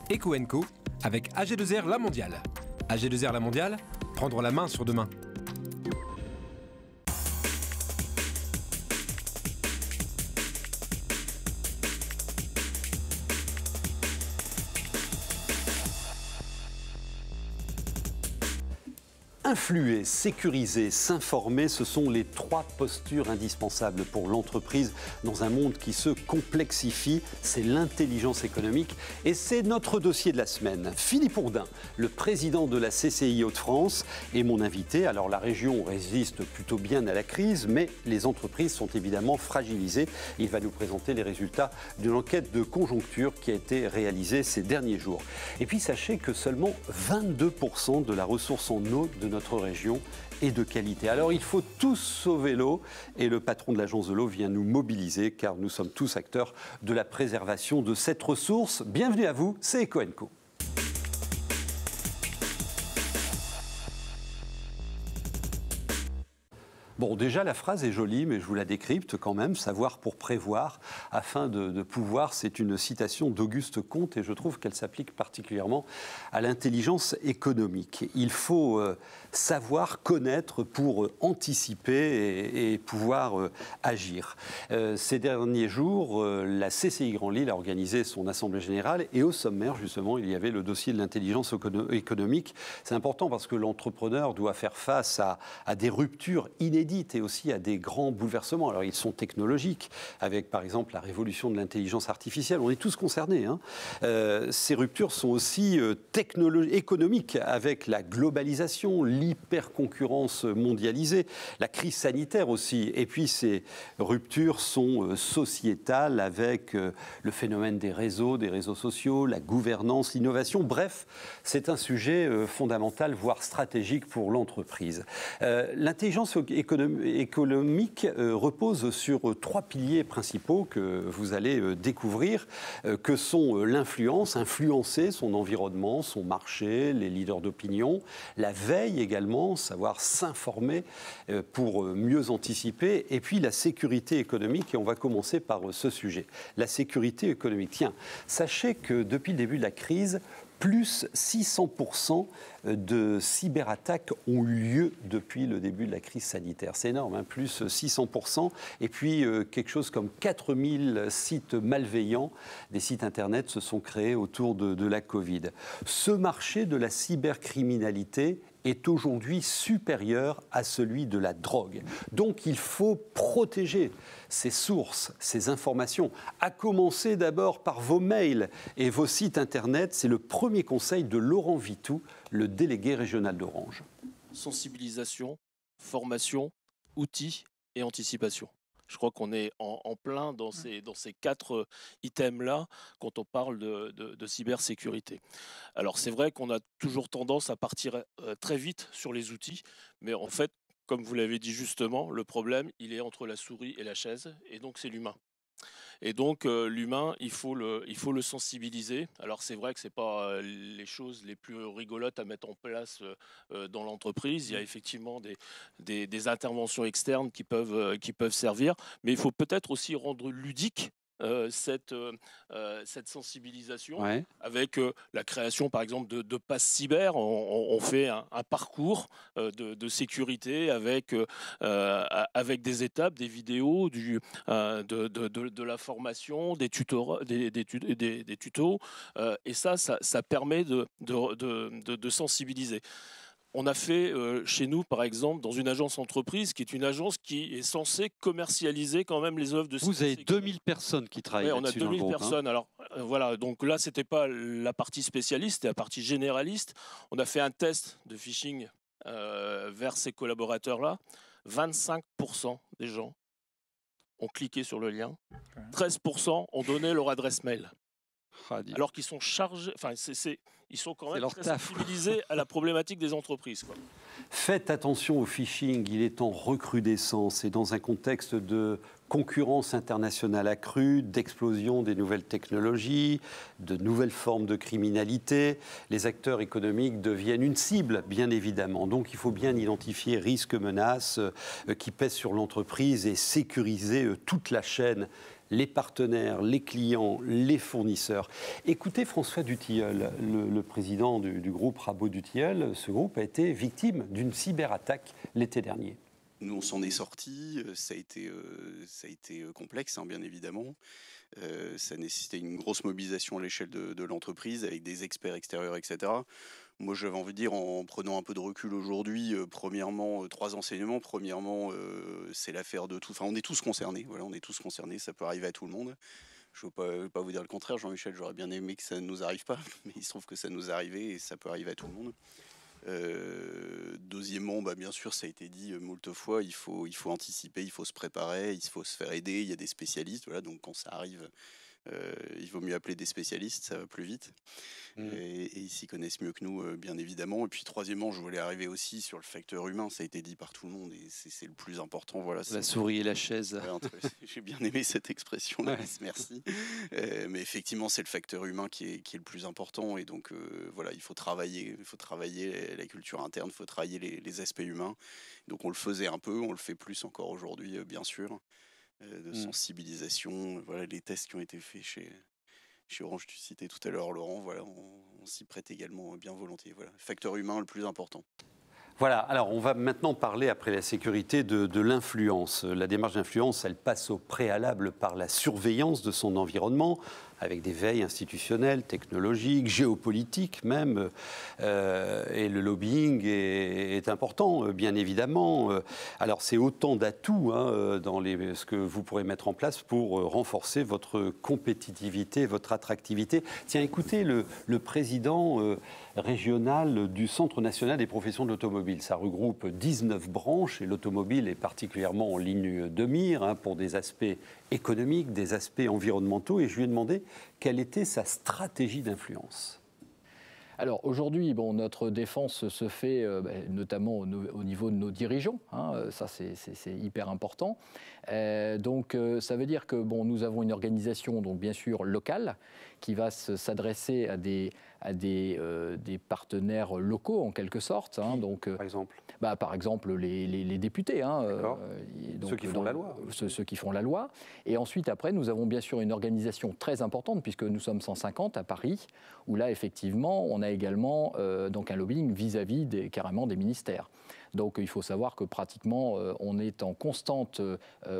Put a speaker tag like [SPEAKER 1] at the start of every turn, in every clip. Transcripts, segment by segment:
[SPEAKER 1] Eco & Co avec AG2R La Mondiale. AG2R La Mondiale, prendre la main sur demain.
[SPEAKER 2] Influer, sécuriser, s'informer, ce sont les trois postures indispensables pour l'entreprise dans un monde qui se complexifie. C'est l'intelligence économique et c'est notre dossier de la semaine. Philippe Ourdin, le président de la CCI Hauts-de-France, est mon invité. Alors la région résiste plutôt bien à la crise, mais les entreprises sont évidemment fragilisées. Il va nous présenter les résultats d'une enquête de conjoncture qui a été réalisée ces derniers jours. Et puis sachez que seulement 22% de la ressource en eau de notre région est de qualité. Alors il faut tous sauver l'eau et le patron de l'agence de l'eau vient nous mobiliser car nous sommes tous acteurs de la préservation de cette ressource. Bienvenue à vous, c'est Eco & Co. Bon, déjà, la phrase est jolie, mais je vous la décrypte quand même. Savoir pour prévoir, afin de pouvoir, c'est une citation d'Auguste Comte et je trouve qu'elle s'applique particulièrement à l'intelligence économique. Il faut savoir, connaître pour anticiper et pouvoir agir. Ces derniers jours, la CCI Grand Lille a organisé son assemblée générale et au sommaire, justement, il y avait le dossier de l'intelligence économique. C'est important parce que l'entrepreneur doit faire face à des ruptures inédites et aussi à des grands bouleversements. Alors, ils sont technologiques, avec par exemple la révolution de l'intelligence artificielle. On est tous concernés. Ces ruptures sont aussi économiques, avec la globalisation, l'hyperconcurrence mondialisée, la crise sanitaire aussi. Et puis, ces ruptures sont sociétales, avec le phénomène des réseaux sociaux, la gouvernance, l'innovation. Bref, c'est un sujet fondamental, voire stratégique pour l'entreprise. L'intelligence économique repose sur trois piliers principaux que vous allez découvrir, que sont l'influence, influencer son environnement, son marché, les leaders d'opinion, la veille également, savoir s'informer pour mieux anticiper, et puis la sécurité économique, et on va commencer par ce sujet. La sécurité économique. Tiens, sachez que depuis le début de la crise, plus 600% de cyberattaques ont eu lieu depuis le début de la crise sanitaire. C'est énorme, plus 600%. Et puis, quelque chose comme 4000 sites malveillants, des sites Internet, se sont créés autour de la Covid. Ce marché de la cybercriminalité est aujourd'hui supérieur à celui de la drogue. Donc il faut protéger ces sources, ces informations, à commencer d'abord par vos mails et vos sites Internet. C'est le premier conseil de Laurent Vitou, le délégué régional d'Orange.
[SPEAKER 3] Sensibilisation, formation, outils et anticipation. Je crois qu'on est en plein dans ces quatre items-là quand on parle de cybersécurité. Alors c'est vrai qu'on a toujours tendance à partir très vite sur les outils, mais en fait, comme vous l'avez dit justement, le problème, il est entre la souris et la chaise, et donc c'est l'humain. Et donc l'humain, il faut le sensibiliser. Alors c'est vrai que ce n'est pas les choses les plus rigolotes à mettre en place dans l'entreprise. Il y a effectivement des interventions externes qui peuvent servir, mais il faut peut-être aussi rendre ludique cette sensibilisation, ouais, avec la création par exemple de passes cyber. On fait un parcours de sécurité avec des étapes, des vidéos, de la formation, des tutos, et ça permet de sensibiliser. On a fait chez nous, par exemple, dans une agence entreprise, qui est une agence qui est censée commercialiser quand même les œuvres de
[SPEAKER 2] Vous avez 2000 personnes qui travaillent là-dessus.
[SPEAKER 3] On a 2000 personnes. Alors voilà, donc là, c'était pas la partie spécialiste, c'était la partie généraliste. On a fait un test de phishing vers ces collaborateurs-là. 25% des gens ont cliqué sur le lien. 13% ont donné leur adresse mail. Alors qu'ils sont chargés, enfin, ils sont quand même très sensibilisés à la problématique des entreprises, quoi.
[SPEAKER 2] Faites attention au phishing, il est en recrudescence et dans un contexte de concurrence internationale accrue, d'explosion des nouvelles technologies, de nouvelles formes de criminalité, les acteurs économiques deviennent une cible, bien évidemment. Donc il faut bien identifier risques, menaces qui pèsent sur l'entreprise et sécuriser toute la chaîne les partenaires, les clients, les fournisseurs. Écoutez François Dutilleul, le président du groupe Rabot Dutilleul. Ce groupe a été victime d'une cyberattaque l'été dernier.
[SPEAKER 4] Nous, on s'en est sortis. Ça a été complexe, hein, bien évidemment. Ça a nécessité une grosse mobilisation à l'échelle de l'entreprise avec des experts extérieurs, etc. Moi, j'avais envie de dire, en prenant un peu de recul aujourd'hui, premièrement, 3 enseignements. Premièrement, c'est l'affaire de tout. Enfin, on est tous concernés. Voilà, on est tous concernés. Ça peut arriver à tout le monde. Je ne veux pas vous dire le contraire, Jean-Michel. J'aurais bien aimé que ça ne nous arrive pas, mais il se trouve que ça nous est arrivé et ça peut arriver à tout le monde. Deuxièmement, bien sûr, ça a été dit moult fois, il faut anticiper, il faut se préparer, il faut se faire aider, il y a des spécialistes, voilà, donc quand ça arrive, il vaut mieux appeler des spécialistes, ça va plus vite. Et ils s'y connaissent mieux que nous, bien évidemment. Et puis troisièmement, je voulais arriver aussi sur le facteur humain, ça a été dit par tout le monde, et c'est le plus important. Voilà,
[SPEAKER 5] la souris et la chaise.
[SPEAKER 4] J'ai bien aimé cette expression, merci. Mais effectivement, c'est le facteur humain qui est le plus important, et donc voilà, il faut travailler la culture interne, il faut travailler les aspects humains. Donc on le faisait un peu, on le fait plus encore aujourd'hui, bien sûr. De sensibilisation, voilà, les tests qui ont été faits chez Orange, tu citais tout à l'heure Laurent, voilà, on s'y prête également bien volontiers. Voilà, facteur humain le plus important.
[SPEAKER 2] Voilà, alors on va maintenant parler, après la sécurité, de l'influence. La démarche d'influence, elle passe au préalable par la surveillance de son environnement, avec des veilles institutionnelles, technologiques, géopolitiques même. Et le lobbying est important, bien évidemment. Alors c'est autant d'atouts dans ce que vous pourrez mettre en place pour renforcer votre compétitivité, votre attractivité. Tiens, écoutez le président régional du Centre national des professions de l'automobile. Ça regroupe 19 branches et l'automobile est particulièrement en ligne de mire pour des aspects économiques, des aspects environnementaux. Et je lui ai demandé quelle était sa stratégie d'influence.
[SPEAKER 6] Alors aujourd'hui, notre défense se fait notamment au niveau de nos dirigeants, ça c'est hyper important. Donc ça veut dire que nous avons une organisation donc bien sûr locale qui va s'adresser à des partenaires locaux en quelque sorte. Donc, par exemple les députés.
[SPEAKER 2] Donc, ceux qui font la loi.
[SPEAKER 6] Ceux qui font la loi. Et ensuite, après, nous avons bien sûr une organisation très importante, puisque nous sommes 150 à Paris, où là, effectivement, on a également donc un lobbying vis-à-vis carrément des ministères. Donc il faut savoir que pratiquement, on est en constante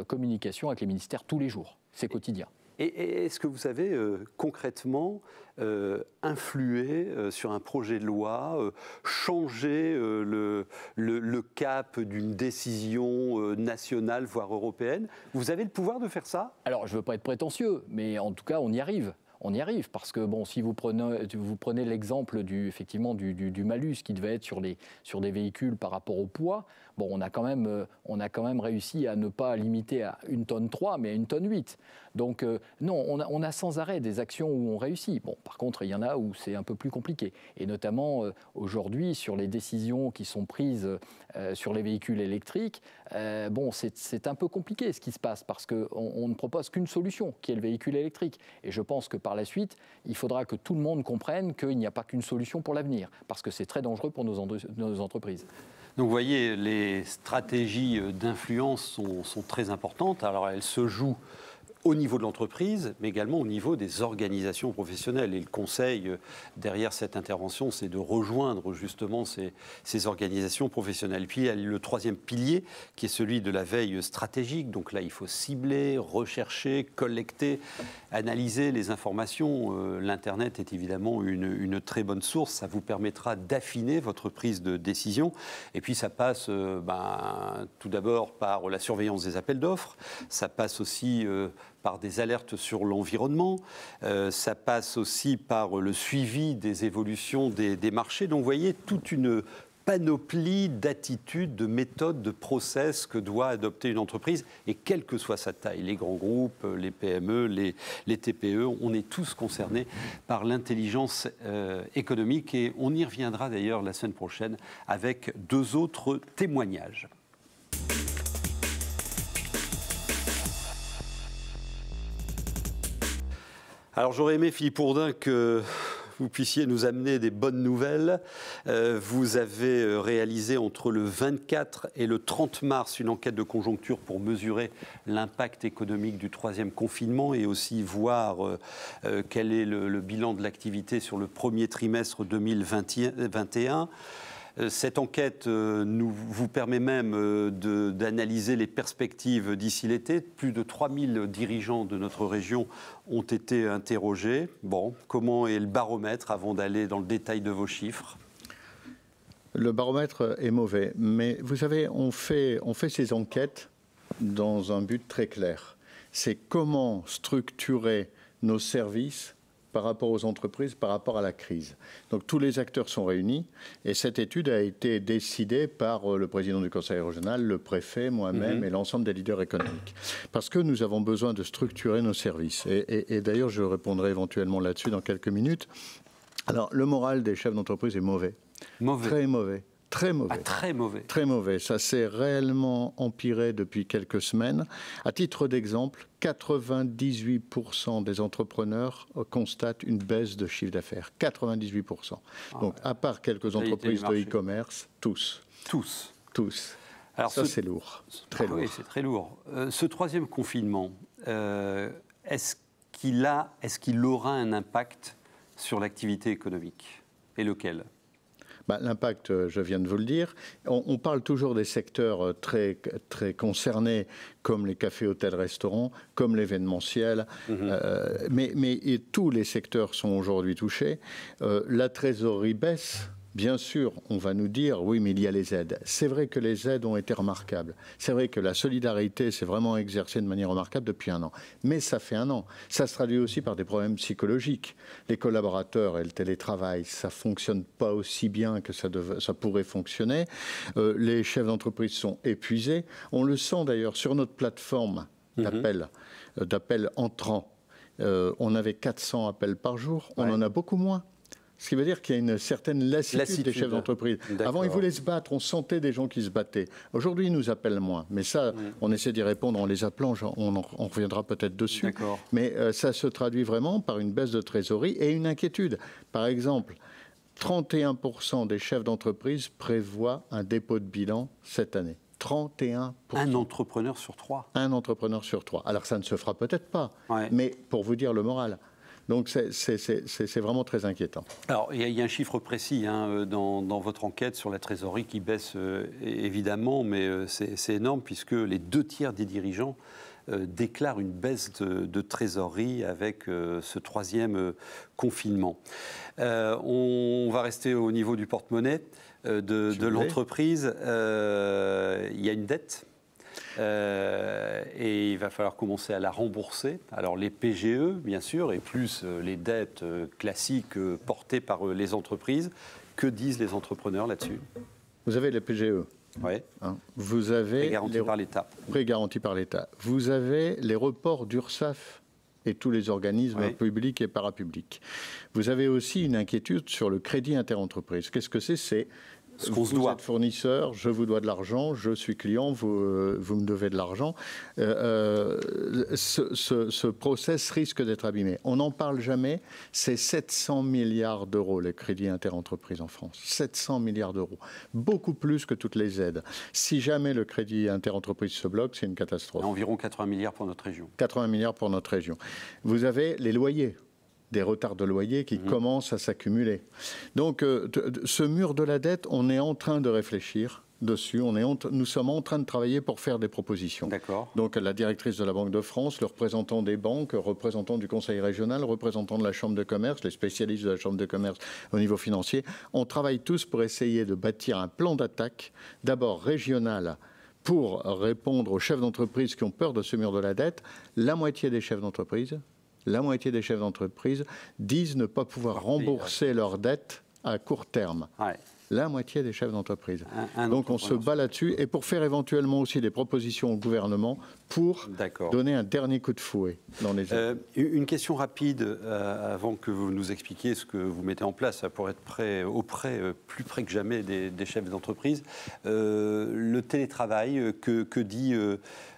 [SPEAKER 6] communication avec les ministères tous les jours. C'est quotidien.
[SPEAKER 2] Et est-ce que vous savez concrètement influer sur un projet de loi, changer le cap d'une décision nationale, voire européenne? Vous avez le pouvoir de faire ça?
[SPEAKER 6] Alors, je ne veux pas être prétentieux, mais en tout cas, on y arrive. On y arrive parce que si vous prenez l'exemple effectivement du malus qui devait être sur des véhicules par rapport au poids, on a quand même réussi à ne pas limiter à 1,3 tonne mais à 1,8 tonne. Donc non, on a sans arrêt des actions où on réussit. Par contre, il y en a où c'est un peu plus compliqué. Et notamment aujourd'hui sur les décisions qui sont prises sur les véhicules électriques, c'est un peu compliqué ce qui se passe parce qu'on ne propose qu'une solution qui est le véhicule électrique. Et je pense que par la suite, il faudra que tout le monde comprenne qu'il n'y a pas qu'une solution pour l'avenir, parce que c'est très dangereux pour nos entreprises.
[SPEAKER 2] Donc vous voyez, les stratégies d'influence sont très importantes. Alors elles se jouent au niveau de l'entreprise, mais également au niveau des organisations professionnelles. Et le conseil derrière cette intervention, c'est de rejoindre justement ces organisations professionnelles. Et puis il y a le troisième pilier, qui est celui de la veille stratégique. Donc là, il faut cibler, rechercher, collecter, analyser les informations. L'Internet est évidemment une très bonne source. Ça vous permettra d'affiner votre prise de décision. Et puis ça passe tout d'abord par la surveillance des appels d'offres. Ça passe aussi par des alertes sur l'environnement, ça passe aussi par le suivi des évolutions des marchés. Donc vous voyez toute une panoplie d'attitudes, de méthodes, de process que doit adopter une entreprise, et quelle que soit sa taille, les grands groupes, les PME, les TPE, on est tous concernés par l'intelligence économique, et on y reviendra d'ailleurs la semaine prochaine avec 2 autres témoignages. Alors j'aurais aimé, Philippe Ourdin, que vous puissiez nous amener des bonnes nouvelles. Vous avez réalisé entre le 24 et le 30 mars une enquête de conjoncture pour mesurer l'impact économique du troisième confinement et aussi voir quel est le bilan de l'activité sur le premier trimestre 2021. Cette enquête vous permet même d'analyser les perspectives d'ici l'été. Plus de 3000 dirigeants de notre région ont été interrogés. Bon, comment est le baromètre avant d'aller dans le détail de vos chiffres ?
[SPEAKER 5] Le baromètre est mauvais, mais vous savez, on fait ces enquêtes dans un but très clair. C'est comment structurer nos services par rapport aux entreprises, par rapport à la crise. Donc tous les acteurs sont réunis et cette étude a été décidée par le président du conseil régional, le préfet, moi-même et l'ensemble des leaders économiques. Parce que nous avons besoin de structurer nos services. Et d'ailleurs, je répondrai éventuellement là-dessus dans quelques minutes. Alors, le moral des chefs d'entreprise est mauvais.
[SPEAKER 2] Mauvais.
[SPEAKER 5] Très mauvais. Très mauvais.
[SPEAKER 2] Ah, très mauvais.
[SPEAKER 5] Très mauvais. Ça s'est réellement empiré depuis quelques semaines. À titre d'exemple, 98% des entrepreneurs constatent une baisse de chiffre d'affaires. 98%. Donc, à part quelques entreprises de e-commerce, tous.
[SPEAKER 2] Tous.
[SPEAKER 5] Tous.
[SPEAKER 2] Alors,
[SPEAKER 5] ça, c'est lourd. Très lourd.
[SPEAKER 2] Oui, c'est très lourd. Ce troisième confinement, est-ce qu'il aura un impact sur l'activité économique ? Et lequel ?
[SPEAKER 5] L'impact, je viens de vous le dire. On parle toujours des secteurs très, très concernés, comme les cafés, hôtels, restaurants, comme l'événementiel. Mais tous les secteurs sont aujourd'hui touchés. La trésorerie baisse. Bien sûr, on va nous dire, oui, mais il y a les aides. C'est vrai que les aides ont été remarquables. C'est vrai que la solidarité s'est vraiment exercée de manière remarquable depuis 1 an. Mais ça fait 1 an. Ça se traduit aussi par des problèmes psychologiques. Les collaborateurs et le télétravail, ça ne fonctionne pas aussi bien que ça pourrait fonctionner. Les chefs d'entreprise sont épuisés. On le sent d'ailleurs sur notre plateforme d'appels entrants. On avait 400 appels par jour. On en a beaucoup moins. Ce qui veut dire qu'il y a une certaine lassitude des chefs d'entreprise. Avant, ils voulaient se battre, on sentait des gens qui se battaient. Aujourd'hui, ils nous appellent moins. Mais ça, on essaie d'y répondre en les appelant, on reviendra peut-être dessus. Mais ça se traduit vraiment par une baisse de trésorerie et une inquiétude. Par exemple, 31% des chefs d'entreprise prévoient un dépôt de bilan cette année. 31%.
[SPEAKER 2] Un entrepreneur sur 3.
[SPEAKER 5] Un entrepreneur sur 3. Alors ça ne se fera peut-être pas, mais pour vous dire le moral. Donc c'est vraiment très inquiétant.
[SPEAKER 2] Alors il y a un chiffre précis dans votre enquête sur la trésorerie qui baisse évidemment, mais c'est énorme puisque les 2/3 des dirigeants déclarent une baisse de trésorerie avec ce troisième confinement. On va rester au niveau du porte-monnaie de l'entreprise. Il y a une dette. Et il va falloir commencer à la rembourser. Alors les PGE, bien sûr, et plus les dettes classiques portées par les entreprises. Que disent les entrepreneurs là-dessus ?
[SPEAKER 5] Vous avez les PGE.
[SPEAKER 2] Oui.
[SPEAKER 5] Vous avez
[SPEAKER 2] prêts garantis par l'État.
[SPEAKER 5] Prêts garantis par l'État. Vous avez les reports d'URSSAF et tous les organismes publics et parapublics. Vous avez aussi une inquiétude sur le crédit interentreprise. Qu'est-ce que c'est ? Vous êtes fournisseur, je vous dois de l'argent, je suis client, vous me devez de l'argent. Ce process risque d'être abîmé. On n'en parle jamais. C'est 700 milliards d'euros les crédits interentreprises en France. 700 milliards d'euros. Beaucoup plus que toutes les aides. Si jamais le crédit interentreprise se bloque, c'est une catastrophe.
[SPEAKER 2] Environ 80 milliards pour notre région.
[SPEAKER 5] 80 milliards pour notre région. Vous avez les loyers. Des retards de loyer qui commencent à s'accumuler. Donc, ce mur de la dette, on est en train de réfléchir dessus. Nous sommes en train de travailler pour faire des propositions.
[SPEAKER 2] D'accord.
[SPEAKER 5] Donc, la directrice de la Banque de France, le représentant des banques, le représentant du Conseil régional, le représentant de la Chambre de commerce, les spécialistes de la Chambre de commerce au niveau financier, on travaille tous pour essayer de bâtir un plan d'attaque, d'abord régional, pour répondre aux chefs d'entreprise qui ont peur de ce mur de la dette. La moitié des chefs d'entreprise disent ne pas pouvoir rembourser leurs dettes à court terme. La moitié des chefs d'entreprise. Donc on se bat là-dessus. Et pour faire éventuellement aussi des propositions au gouvernement pour donner un dernier coup de fouet dans les aides.
[SPEAKER 2] Une question rapide avant que vous nous expliquiez ce que vous mettez en place pour être plus près que jamais des chefs d'entreprise. Le télétravail, que dit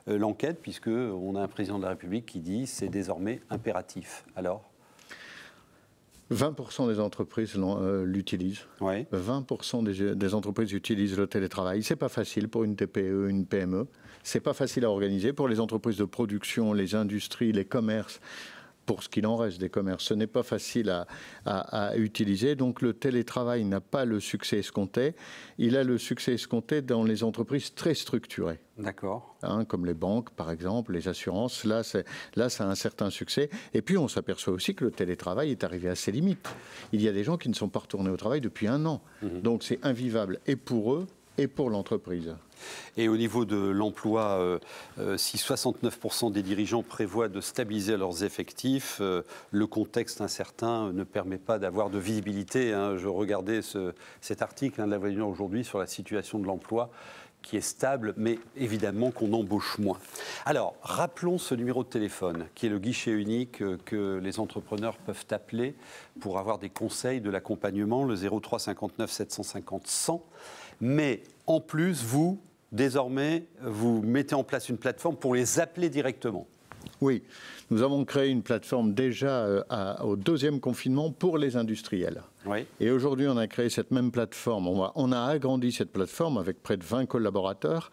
[SPEAKER 2] l'enquête, puisqu'on a un président de la République qui dit c'est désormais impératif. Alors ?
[SPEAKER 5] 20% des entreprises l'utilisent.
[SPEAKER 2] Ouais.
[SPEAKER 5] 20% des entreprises utilisent le télétravail. C'est pas facile pour une TPE, une PME. C'est pas facile à organiser. Pour les entreprises de production, les industries, les commerces, pour ce qu'il en reste des commerces, ce n'est pas facile à utiliser. Donc le télétravail n'a pas le succès escompté. Il a le succès escompté dans les entreprises très structurées.
[SPEAKER 2] D'accord.
[SPEAKER 5] Comme les banques, par exemple, les assurances. Là, ça a un certain succès. Et puis, on s'aperçoit aussi que le télétravail est arrivé à ses limites. Il y a des gens qui ne sont pas retournés au travail depuis 1 an. Donc, c'est invivable et pour eux et pour l'entreprise.
[SPEAKER 2] Et au niveau de l'emploi, si 69% des dirigeants prévoient de stabiliser leurs effectifs, le contexte incertain ne permet pas d'avoir de visibilité. Je regardais cet article de La Voix du Nord aujourd'hui sur la situation de l'emploi qui est stable, mais évidemment qu'on embauche moins. Alors, rappelons ce numéro de téléphone, qui est le guichet unique que les entrepreneurs peuvent appeler pour avoir des conseils, de l'accompagnement, le 03 59 750 100. Mais en plus, vous, désormais, vous mettez en place une plateforme pour les appeler directement.
[SPEAKER 5] Oui, nous avons créé une plateforme déjà au 2e confinement pour les industriels.
[SPEAKER 2] Oui.
[SPEAKER 5] Et aujourd'hui, on a créé cette même plateforme. On a agrandi cette plateforme avec près de 20 collaborateurs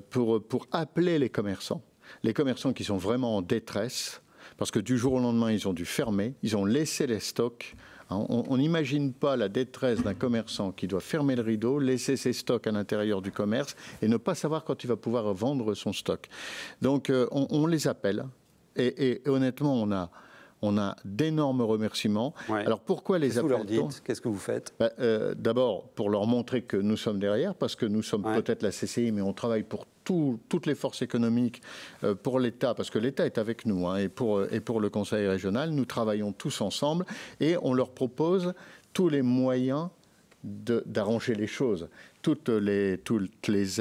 [SPEAKER 5] pour appeler les commerçants. Les commerçants qui sont vraiment en détresse, parce que du jour au lendemain, ils ont dû fermer, ils ont laissé les stocks. On n'imagine pas la détresse d'un commerçant qui doit fermer le rideau, laisser ses stocks à l'intérieur du commerce et ne pas savoir quand il va pouvoir vendre son stock. Donc on les appelle et honnêtement on a d'énormes remerciements. Ouais. Alors pourquoi les appelle-t-on ?
[SPEAKER 2] Qu'est-ce que vous leur dites ? Qu'est-ce que vous faites ?
[SPEAKER 5] D'abord pour leur montrer que nous sommes derrière, parce que nous sommes peut-être la CCI, mais on travaille pour toutes les forces économiques, pour l'État, parce que l'État est avec nous, et pour le Conseil régional. Nous travaillons tous ensemble et on leur propose tous les moyens d'arranger les choses. Toutes les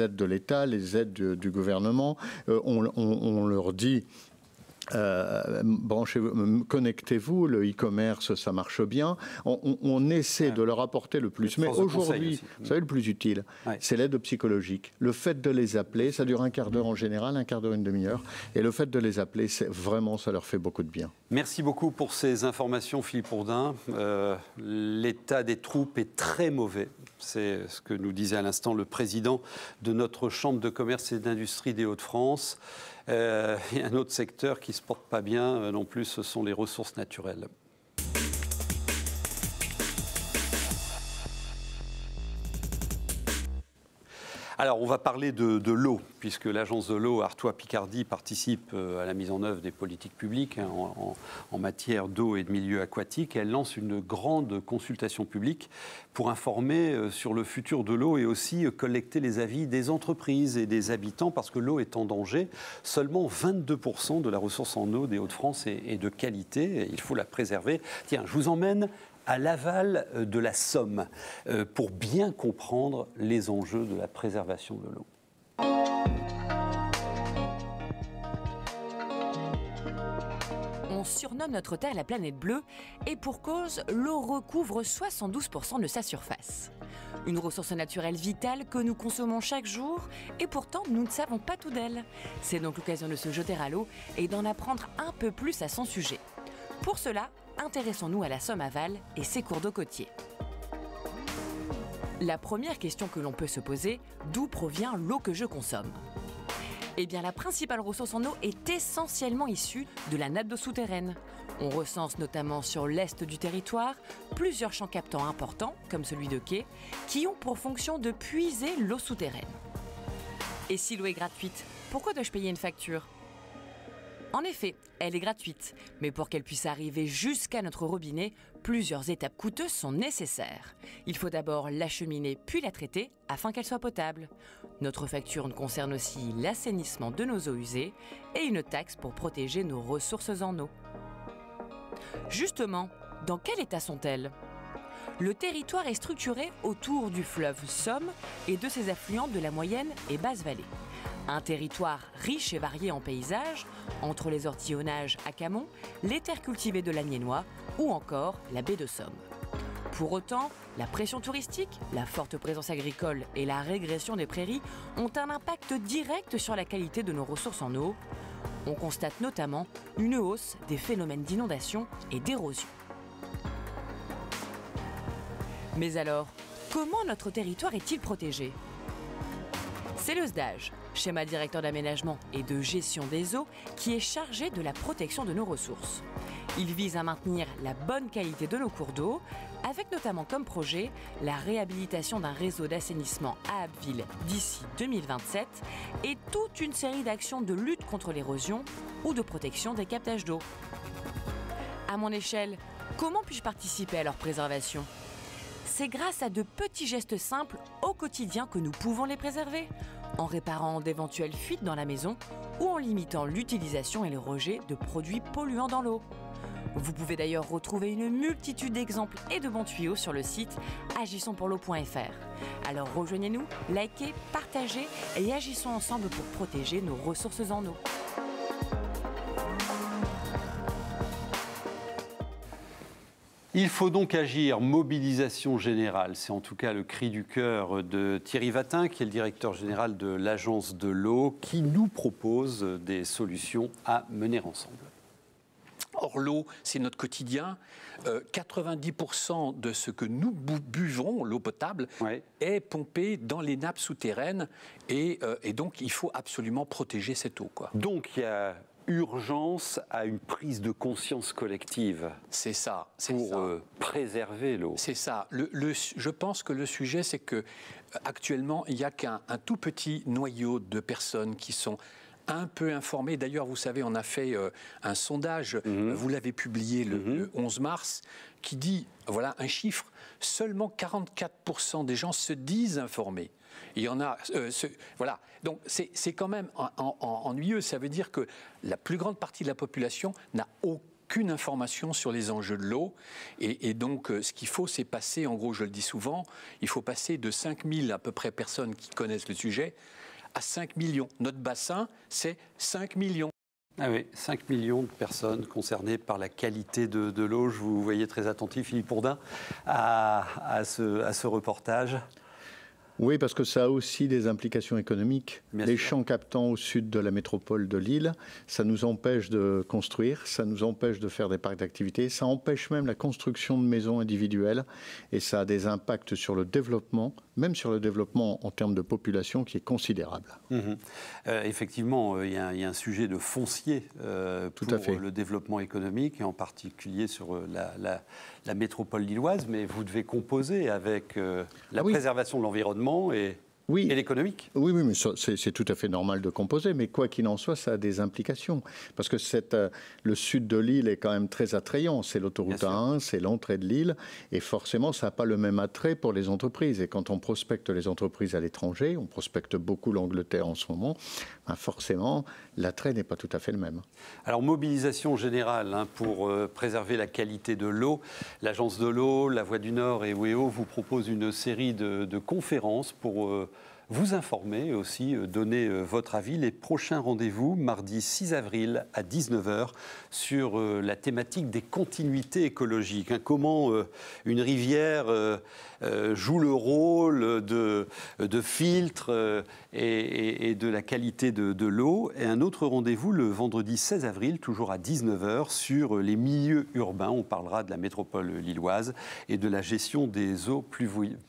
[SPEAKER 5] aides de l'État, les aides du gouvernement, on leur dit... branchez-vous, connectez-vous, le e-commerce, ça marche bien. On essaie de leur apporter le plus. Mais aujourd'hui, vous savez, le plus utile, c'est l'aide psychologique. Le fait de les appeler, ça dure un quart d'heure en général, un quart d'heure, une demi-heure. Et le fait de les appeler, vraiment, ça leur fait beaucoup de bien.
[SPEAKER 2] Merci beaucoup pour ces informations, Philippe Hourdin. L'état des troupes est très mauvais. C'est ce que nous disait à l'instant le président de notre Chambre de commerce et d'industrie des Hauts-de-France. Il y a un autre secteur qui ne se porte pas bien non plus, ce sont les ressources naturelles. Alors, on va parler de l'eau, puisque l'agence de l'eau Artois-Picardie participe à la mise en œuvre des politiques publiques en matière d'eau et de milieux aquatiques. Elle lance une grande consultation publique pour informer sur le futur de l'eau et aussi collecter les avis des entreprises et des habitants, parce que l'eau est en danger. Seulement 22% de la ressource en eau des Hauts-de-France est de qualité, et il faut la préserver. Tiens, je vous emmène à l'aval de la Somme pour bien comprendre les enjeux de la préservation de l'eau.
[SPEAKER 7] On surnomme notre Terre la planète bleue et pour cause, l'eau recouvre 72% de sa surface. Une ressource naturelle vitale que nous consommons chaque jour et pourtant nous ne savons pas tout d'elle. C'est donc l'occasion de se jeter à l'eau et d'en apprendre un peu plus à son sujet. Pour cela, intéressons-nous à la Somme aval et ses cours d'eau côtiers. La première question que l'on peut se poser, d'où provient l'eau que je consomme ? Eh bien, la principale ressource en eau est essentiellement issue de la nappe d'eau souterraine. On recense notamment sur l'est du territoire plusieurs champs captants importants, comme celui de Quai, qui ont pour fonction de puiser l'eau souterraine. Et si l'eau est gratuite, pourquoi dois-je payer une facture ? En effet, elle est gratuite, mais pour qu'elle puisse arriver jusqu'à notre robinet, plusieurs étapes coûteuses sont nécessaires. Il faut d'abord l'acheminer puis la traiter afin qu'elle soit potable. Notre facture concerne aussi l'assainissement de nos eaux usées et une taxe pour protéger nos ressources en eau. Justement, dans quel état sont-elles ? Le territoire est structuré autour du fleuve Somme et de ses affluents de la moyenne et basse vallée. Un territoire riche et varié en paysages, entre les ortillonnages à Camon, les terres cultivées de l'Agnénois ou encore la baie de Somme. Pour autant, la pression touristique, la forte présence agricole et la régression des prairies ont un impact direct sur la qualité de nos ressources en eau. On constate notamment une hausse des phénomènes d'inondation et d'érosion. Mais alors, comment notre territoire est-il protégé? C'est le SDAGE, schéma directeur d'aménagement et de gestion des eaux, qui est chargé de la protection de nos ressources. Il vise à maintenir la bonne qualité de nos cours d'eau, avec notamment comme projet la réhabilitation d'un réseau d'assainissement à Abbeville d'ici 2027 et toute une série d'actions de lutte contre l'érosion ou de protection des captages d'eau. À mon échelle, comment puis-je participer à leur préservation? C'est grâce à de petits gestes simples au quotidien que nous pouvons les préserver, en réparant d'éventuelles fuites dans la maison ou en limitant l'utilisation et le rejet de produits polluants dans l'eau. Vous pouvez d'ailleurs retrouver une multitude d'exemples et de bons tuyaux sur le site agissonspourleau.fr. Alors rejoignez-nous, likez, partagez et agissons ensemble pour protéger nos ressources en eau.
[SPEAKER 2] Il faut donc agir, mobilisation générale. C'est en tout cas le cri du cœur de Thierry Watin, qui est le directeur général de l'Agence de l'eau, qui nous propose des solutions à mener ensemble.
[SPEAKER 8] Or, l'eau, c'est notre quotidien. 90% de ce que nous buvons, l'eau potable, est pompée dans les nappes souterraines. Et donc, il faut absolument protéger cette eau, quoi.
[SPEAKER 2] Donc, il y a urgence à une prise de conscience collective.
[SPEAKER 8] C'est ça.
[SPEAKER 2] Pour préserver l'eau.
[SPEAKER 8] C'est ça. Je pense que le sujet, c'est que actuellement, il n'y a qu'un tout petit noyau de personnes qui sont un peu informées. D'ailleurs, vous savez, on a fait un sondage, vous l'avez publié le 11 mars, qui dit, voilà un chiffre, seulement 44% des gens se disent informés. Il y en a, voilà. Donc c'est quand même ennuyeux. Ça veut dire que la plus grande partie de la population n'a aucune information sur les enjeux de l'eau. Et donc ce qu'il faut, c'est passer, en gros, je le dis souvent, il faut passer de 5000 à peu près personnes qui connaissent le sujet à 5 millions. Notre bassin, c'est 5 millions.
[SPEAKER 2] Ah oui, 5 millions de personnes concernées par la qualité de l'eau. Je vous voyais très attentif, Philippe Bourdin, à ce reportage.
[SPEAKER 5] Oui, parce que ça a aussi des implications économiques. Les champs captants au sud de la métropole de Lille, ça nous empêche de construire, ça nous empêche de faire des parcs d'activités, ça empêche même la construction de maisons individuelles et ça a des impacts sur le développement, même sur le développement en termes de population qui est considérable.
[SPEAKER 2] Effectivement, il y a un sujet de foncier pour le développement économique et en particulier sur la métropole lilloise, mais vous devez composer avec la préservation de l'environnement et l'économique.
[SPEAKER 5] Oui, mais c'est tout à fait normal de composer, mais quoi qu'il en soit, ça a des implications. Parce que le sud de l'île est quand même très attrayant. C'est l'autoroute A1, c'est l'entrée de l'île, et forcément, ça n'a pas le même attrait pour les entreprises. Et quand on prospecte les entreprises à l'étranger, on prospecte beaucoup l'Angleterre en ce moment, ben forcément, l'attrait n'est pas tout à fait le même.
[SPEAKER 2] Alors, mobilisation générale pour préserver la qualité de l'eau. L'Agence de l'eau, La Voix du Nord et WEO vous proposent une série de conférences pour vous informer et aussi donner votre avis. Les prochains rendez-vous, mardi 6 avril à 19h, sur la thématique des continuités écologiques. Comment une rivière joue le rôle de filtre et de la qualité de l'eau. Et un autre rendez-vous le vendredi 16 avril, toujours à 19h, sur les milieux urbains. On parlera de la métropole lilloise et de la gestion des eaux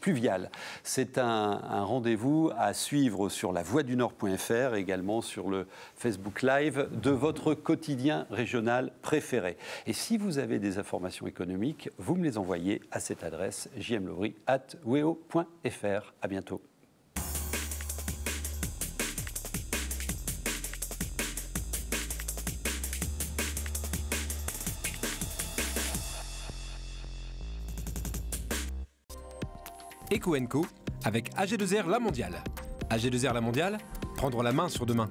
[SPEAKER 2] pluviales. C'est un rendez-vous à suivre sur lavoixdunord.fr, également sur le Facebook Live de votre quotidien régional préféré. Et si vous avez des informations économiques, vous me les envoyez à cette adresse jmlobry@weo.fr. À bientôt.
[SPEAKER 1] Eco & Co avec AG2R La Mondiale. AG2R La Mondiale, prendre la main sur demain.